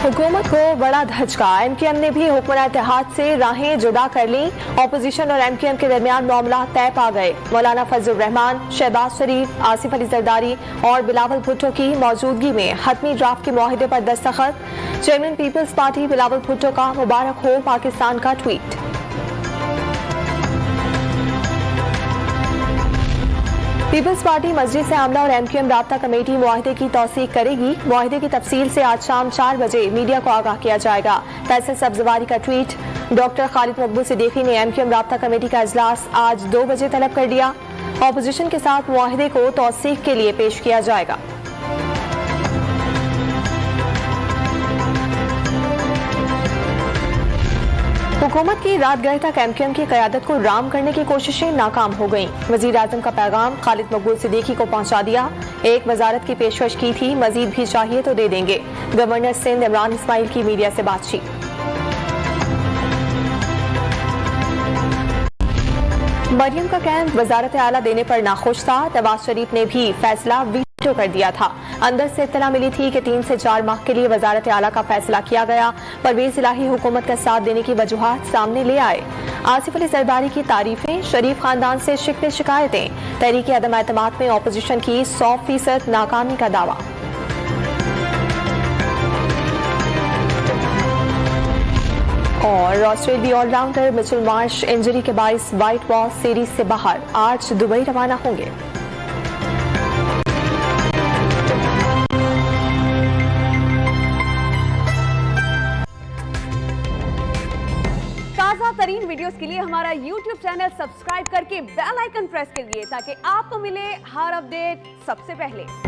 हुकूमत को बड़ा धचका। एमक्यूएम ने भी हुक्मरान इत्तेहाद से राहें जुदा कर ली। अपोजिशन और एमक्यूएम के दरमियान मामला तय पा गए। मौलाना फजल रहमान, शहबाज शरीफ, आसिफ अली जरदारी और बिलावल भुट्टो की मौजूदगी में हतमी ड्राफ्ट के मुआहिदे पर दस्तखत। चेयरमैन पीपल्स पार्टी बिलावल भुट्टो का मुबारक हो पाकिस्तान का ट्वीट। पीपल्स पार्टी मजलिस आमला और एमक्यूएम राब्ता कमेटी मुआहिदे की तौसीक करेगी। मुआहिदे की तफसील से आज शाम 4 बजे मीडिया को आगाह किया जाएगा। फैसल सब्जवारी का ट्वीट। डॉक्टर खालिद मकबूल सिद्दीकी ने एमक्यूएम राब्ता कमेटी का इजलास आज 2 बजे तलब कर दिया। अपोजिशन के साथ मुआहिदे को तौसीक के लिए पेश किया जाएगा। हुकूमत की रात गए तक एमक्यूएम की क़यादत को राम करने की कोशिशें नाकाम हो गईं। वज़ीर आज़म का पैगाम खालिद मकबूल सिद्दीकी को पहुंचा दिया। एक वजारत की पेशकश की थी, मजीद भी चाहिए तो दे देंगे। गवर्नर सिंध इमरान इस्माइल की मीडिया से बातचीत। मरियम का कैंप वजारत आला देने पर नाखुश था। नवाज शरीफ ने भी फैसला वीटो कर दिया था। अंदर से इत्तला मिली थी कि 3 से 4 माह के लिए वजारत आला का फैसला किया गया। परवेज इलाही हुकूमत का साथ देने की वजूहात सामने ले आए। आसिफ अली जरदारी की तारीफें, शरीफ खानदान से शिकवे शिकायतें, तहरीक अदम एतमाद में अपोजिशन की 100% नाकामी का दावा। और ऑस्ट्रेलियाई ऑलराउंडर मिचेल मार्श इंजरी के बाइस व्हाइट वॉश सीरीज से बाहर, आज दुबई रवाना होंगे। ताज़ा तरीन वीडियोस के लिए हमारा YouTube चैनल सब्सक्राइब करके बेल आइकन प्रेस करिए ताकि आपको मिले हर अपडेट सबसे पहले।